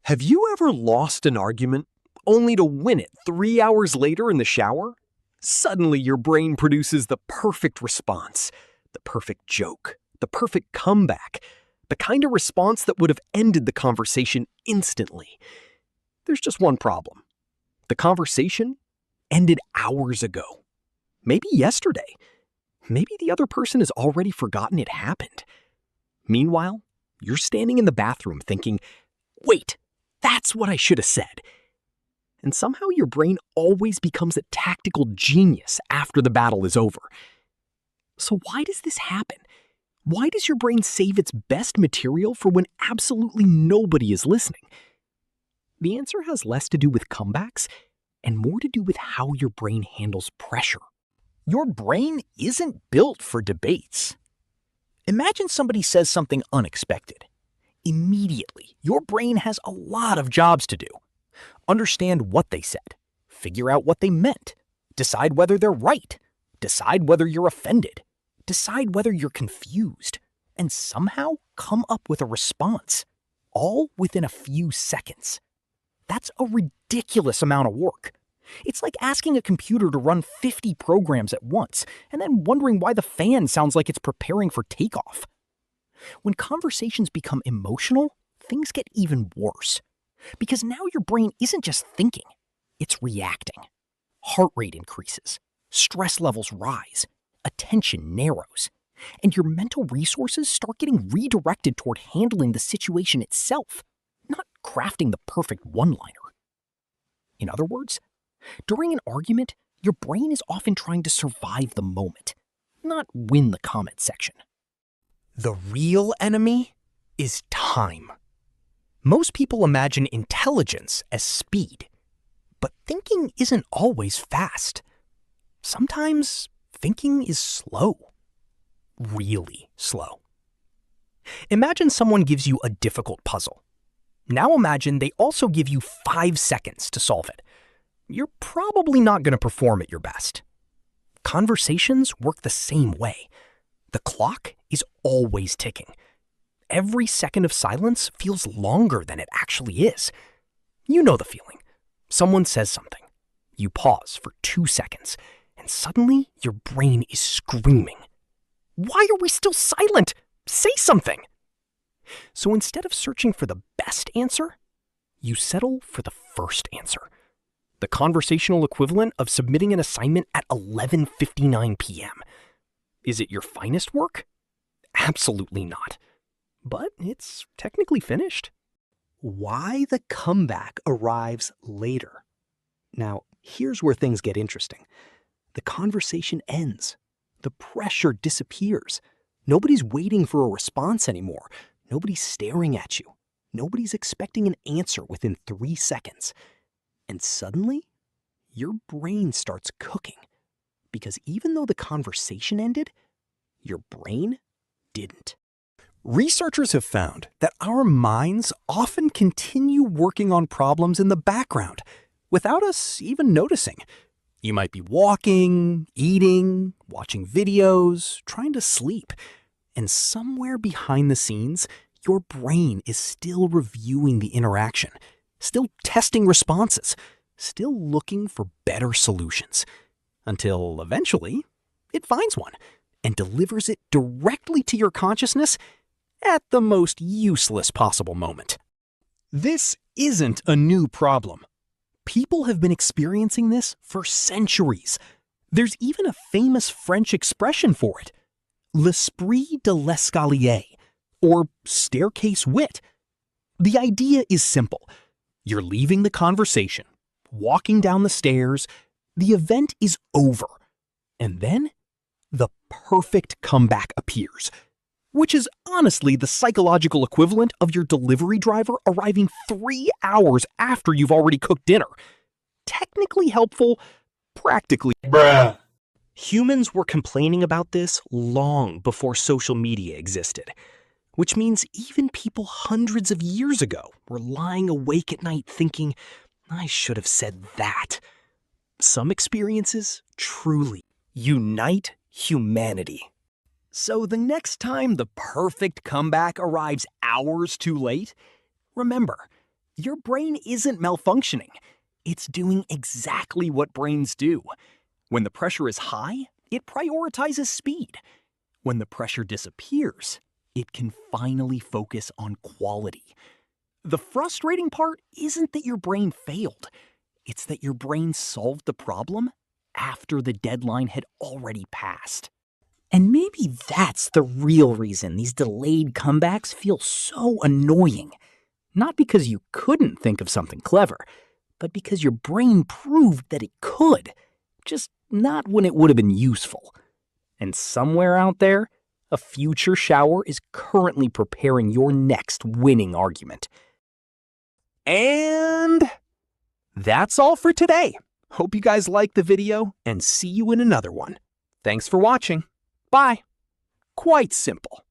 Have you ever lost an argument only to win it 3 hours later in the shower? Suddenly, your brain produces the perfect response, the perfect joke, the perfect comeback, the kind of response that would have ended the conversation instantly. There's just one problem. The conversation ended hours ago. Maybe yesterday. Maybe the other person has already forgotten it happened. Meanwhile, you're standing in the bathroom thinking, wait, that's what I should have said. And somehow your brain always becomes a tactical genius after the battle is over. So why does this happen? Why does your brain save its best material for when absolutely nobody is listening? The answer has less to do with comebacks and more to do with how your brain handles pressure. Your brain isn't built for debates. Imagine somebody says something unexpected. Immediately, your brain has a lot of jobs to do. Understand what they said, figure out what they meant, decide whether they're right, decide whether you're offended, decide whether you're confused, and somehow come up with a response, all within a few seconds. That's a ridiculous amount of work. It's like asking a computer to run 50 programs at once and then wondering why the fan sounds like it's preparing for takeoff. When conversations become emotional, things get even worse. Because now your brain isn't just thinking, it's reacting. Heart rate increases, stress levels rise, attention narrows, and your mental resources start getting redirected toward handling the situation itself, not crafting the perfect one-liner. In other words, during an argument, your brain is often trying to survive the moment, not win the comment section. The real enemy is time. Most people imagine intelligence as speed, but thinking isn't always fast. Sometimes thinking is slow. Really slow. Imagine someone gives you a difficult puzzle. Now imagine they also give you 5 seconds to solve it. You're probably not going to perform at your best. Conversations work the same way. The clock is always ticking. Every second of silence feels longer than it actually is. You know the feeling. Someone says something. You pause for 2 seconds, and suddenly your brain is screaming. Why are we still silent? Say something! So instead of searching for the best answer, you settle for the first answer. The conversational equivalent of submitting an assignment at 11:59 p.m. Is it your finest work? Absolutely not. But it's technically finished. Why the comeback arrives later. Now, here's where things get interesting. The conversation ends. The pressure disappears. Nobody's waiting for a response anymore. Nobody's staring at you. Nobody's expecting an answer within 3 seconds. And suddenly, your brain starts cooking. Because even though the conversation ended, your brain didn't. Researchers have found that our minds often continue working on problems in the background without us even noticing. You might be walking, eating, watching videos, trying to sleep, and somewhere behind the scenes, your brain is still reviewing the interaction, still testing responses, still looking for better solutions, until eventually it finds one and delivers it directly to your consciousness at the most useless possible moment. This isn't a new problem. People have been experiencing this for centuries. There's even a famous French expression for it, l'esprit de l'escalier, or staircase wit. The idea is simple. You're leaving the conversation, walking down the stairs, the event is over, and then the perfect comeback appears, which is honestly the psychological equivalent of your delivery driver arriving 3 hours after you've already cooked dinner. Technically helpful, practically bruh. Humans were complaining about this long before social media existed, which means even people hundreds of years ago were lying awake at night thinking, I should have said that. Some experiences truly unite humanity. So the next time the perfect comeback arrives hours too late, remember, Your brain isn't malfunctioning. It's doing exactly what brains do. When the pressure is high, it prioritizes speed. When the pressure disappears, it can finally focus on quality. The frustrating part isn't that your brain failed. It's that your brain solved the problem after the deadline had already passed. And maybe that's the real reason these delayed comebacks feel so annoying. Not because you couldn't think of something clever, but because your brain proved that it could, just not when it would have been useful. And somewhere out there, a future shower is currently preparing your next winning argument. And that's all for today. Hope you guys liked the video and see you in another one. Thanks for watching. Bye. Quite simple.